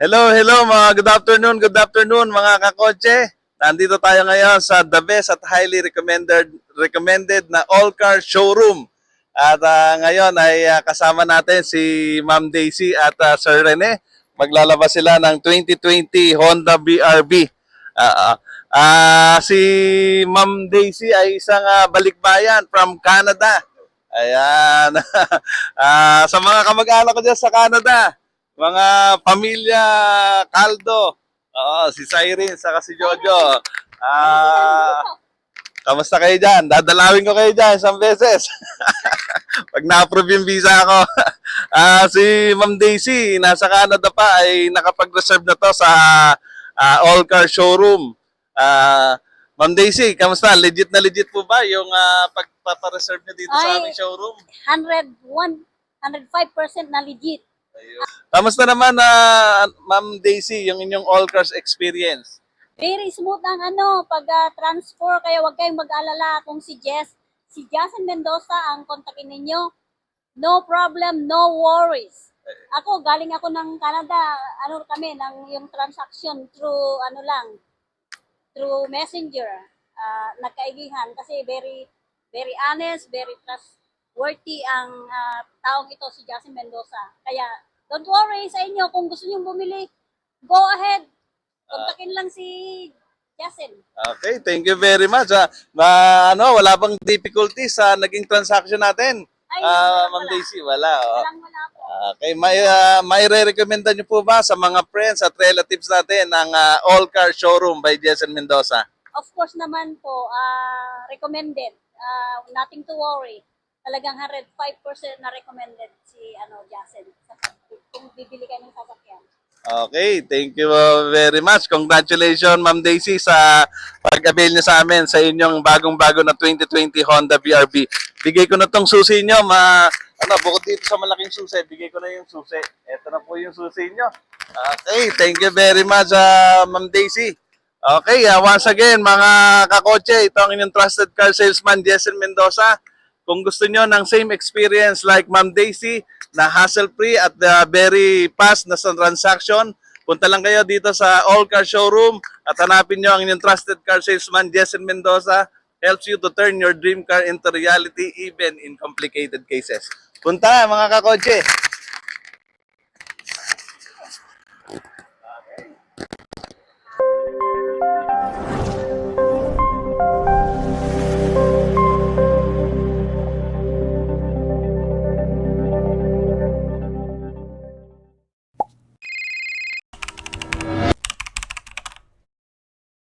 Hello mga good afternoon mga kakotse. Nandito tayo ngayon sa the best at highly recommended na all-car showroom. At ngayon ay kasama natin si Ma'am Daisy at Sir Rene. Maglalabas sila ng 2020 Honda BRB. Si Ma'am Daisy ay isang balikbayan from Canada. Ayan. Sa mga kamag-anak ko dyan sa Canada, mga pamilya Caldo, si Cyrene, saka si Jojo. Kamusta kayo dyan? Dadalawin ko kayo dyan isang beses. Pag na-approve yung visa ako. Si Ma'am Daisy, nasa Canada pa, ay nakapag-reserve na to sa all-car showroom. Ma'am Daisy, kamusta? Legit na legit po ba yung pagpapareserve nyo dito sa aming showroom? 105% na legit. Ayun. Kamusta naman, Ma'am Daisy, yung inyong all-cars experience? Very smooth ang pag-transfer, kaya huwag kayong mag-alala kung si Jason Mendoza ang kontakin ninyo. No problem, no worries. Ako, galing ako ng Canada, yung transaction through through Messenger, nagkaigihan kasi very honest, very trustworthy ang taong ito, si Jason Mendoza. Kaya, don't worry sa inyo, kung gusto niyo bumili, go ahead. Kontakin lang si Jason. Okay, thank you very much. Wala bang difficulties sa naging transaction natin? Ay, Ma'am Daisy, wala. Wala po. Okay, may re-recommenda niyo po ba sa mga friends at relatives natin ang all-car showroom by Jason Mendoza? Of course naman po, recommended. Nothing to worry. Talagang 105% na recommended si Jason kung bibili kayo ng sasakyan. Okay, thank you very much. Congratulations, Ma'am Daisy, sa pag-avail niyo sa amin sa inyong bagong-bago na 2020 Honda BRB. Bigay ko na tong susi niyo. Bukod dito sa malaking susi, bigay ko na yung susi. Ito na po yung susi niyo. Okay, thank you very much, Ma'am Daisy. Okay, once again, mga kakotse, ito ang inyong trusted car salesman, Jason Mendoza. Kung gusto nyo ng same experience like Ma'am Daisy, na hassle-free at very fast na transaction, punta lang kayo dito sa All Car Showroom at hanapin nyo ang inyong trusted car salesman, Jason Mendoza. Helps you to turn your dream car into reality even in complicated cases. Punta mga kakotse!